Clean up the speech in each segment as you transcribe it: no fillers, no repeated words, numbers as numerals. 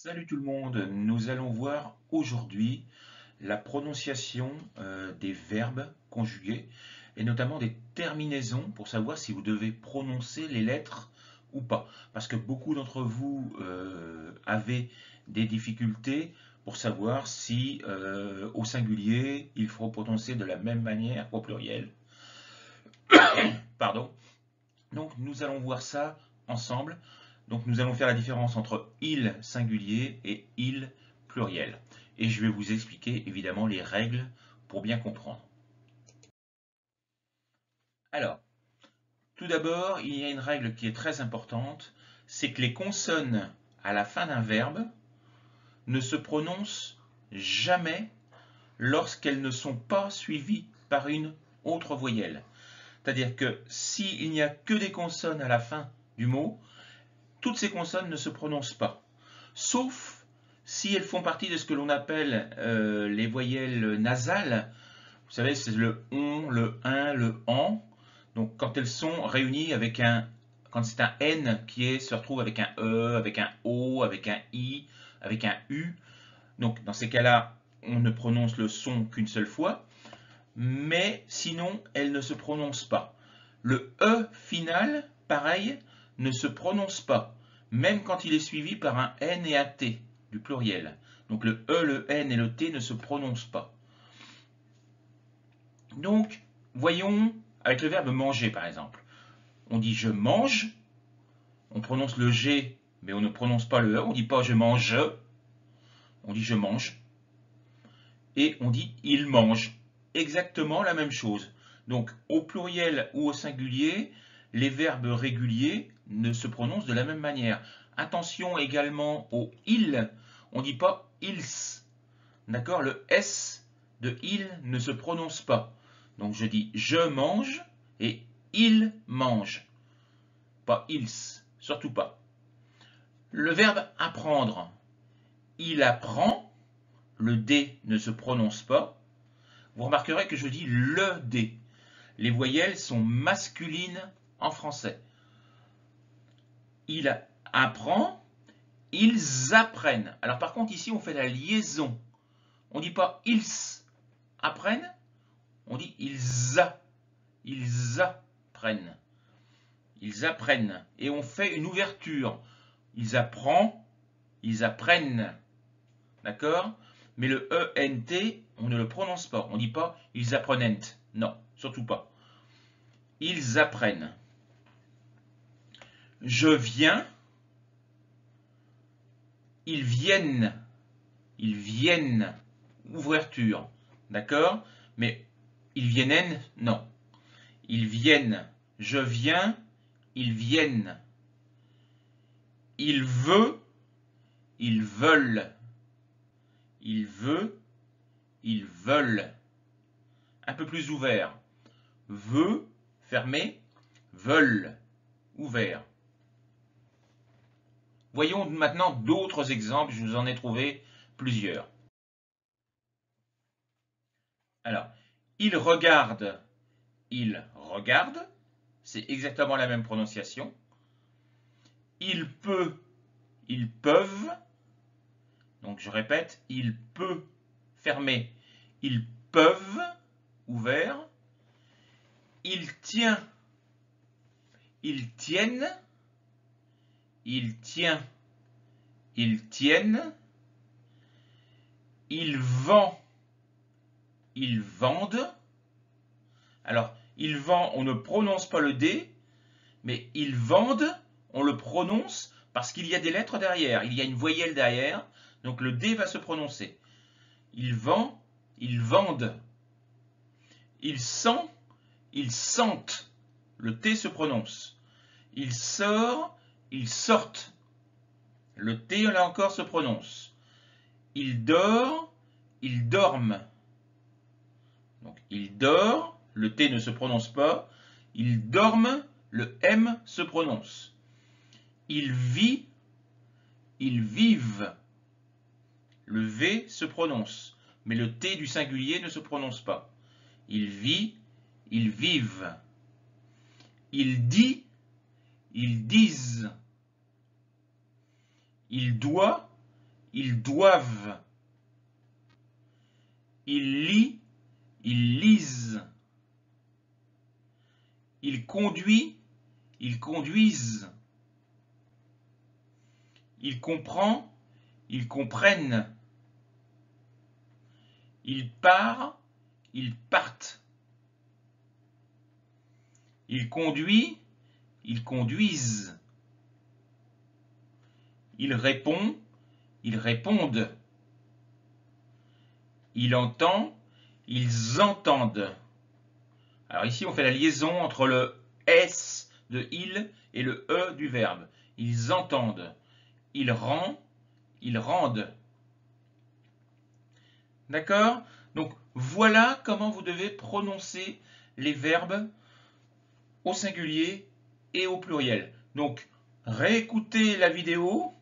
Salut tout le monde, nous allons voir aujourd'hui la prononciation des verbes conjugués et notamment des terminaisons pour savoir si vous devez prononcer les lettres ou pas. Parce que beaucoup d'entre vous avaient des difficultés pour savoir si au singulier il faut prononcer de la même manière qu'au pluriel. Pardon. Donc nous allons voir ça ensemble. Donc nous allons faire la différence entre il singulier et il pluriel. Et je vais vous expliquer évidemment les règles pour bien comprendre. Alors, tout d'abord, il y a une règle qui est très importante, c'est que les consonnes à la fin d'un verbe ne se prononcent jamais lorsqu'elles ne sont pas suivies par une autre voyelle. C'est-à-dire que s'il n'y a que des consonnes à la fin du mot, toutes ces consonnes ne se prononcent pas, sauf si elles font partie de ce que l'on appelle les voyelles nasales. Vous savez, c'est le on, le un, le en. Donc quand elles sont réunies avec quand c'est un N se retrouve avec un E, avec un O, avec un I, avec un U. Donc dans ces cas-là, on ne prononce le son qu'une seule fois, mais sinon, elles ne se prononcent pas. Le E final, pareil, ne se prononce pas, même quand il est suivi par un N et un T, du pluriel. Donc le E, le N et le T ne se prononcent pas. Donc, voyons avec le verbe manger, par exemple. On dit je mange, on prononce le G, mais on ne prononce pas le E, on ne dit pas je mange, on dit je mange. Et on dit il mange. Exactement la même chose. Donc au pluriel ou au singulier, les verbes réguliers ne se prononcent de la même manière. Attention également au il, on ne dit pas ils. D'accord? Le S de il ne se prononce pas. Donc je dis je mange et il mange. Pas ils, surtout pas. Le verbe apprendre, il apprend, le D ne se prononce pas. Vous remarquerez que je dis le D. Les voyelles sont masculines en français. Il apprend, ils apprennent. Alors par contre ici on fait la liaison. On ne dit pas ils apprennent, on dit ils apprennent. Ils apprennent. Et on fait une ouverture. Ils apprennent, ils apprennent. D'accord? Mais le ENT, on ne le prononce pas. On ne dit pas ils apprennent. Non, surtout pas. Ils apprennent. Je viens. Ils viennent. Ils viennent. Ouverture. D'accord? Mais ils viennent, non. Ils viennent. Je viens. Ils viennent. Il veut. Ils veulent. Il veut. Ils veulent. Un peu plus ouvert. Veut, fermé. Veulent, ouvert. Voyons maintenant d'autres exemples, je vous en ai trouvé plusieurs. Alors, il regarde, c'est exactement la même prononciation. Il peut, ils peuvent. Donc je répète, il peut, fermé. Ils peuvent, ouvert. Il tient, ils tiennent. Il tient, ils tiennent. Il vend, ils vendent. Alors, ils vendent, on ne prononce pas le D, mais ils vendent, on le prononce parce qu'il y a des lettres derrière, il y a une voyelle derrière, donc le D va se prononcer. Ils vendent, ils vendent. Il sent, ils sentent. Le T se prononce. Il sort, ils sortent. Le T, là encore, se prononce. Il dort, ils dorment. Donc, il dort, le T ne se prononce pas. Ils dorment, le M se prononce. Il vit, ils vivent. Le V se prononce, mais le T du singulier ne se prononce pas. Il vit, ils vivent. Il dit, ils disent. Il doit, ils doivent. Ils lient, ils lisent. Il conduit, ils conduisent. Il comprend, ils comprennent. Il part, ils partent. Il conduit, ils conduisent. Il répond, ils répondent. Il entend, ils entendent. Alors ici, on fait la liaison entre le S de il et le E du verbe. Ils entendent. Il rend, ils rendent. D'accord? Donc voilà comment vous devez prononcer les verbes au singulier et au pluriel. Donc réécoutez la vidéo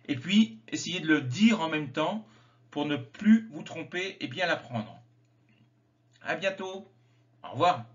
et puis essayez de le dire en même temps pour ne plus vous tromper et bien l'apprendre. À bientôt. Au revoir.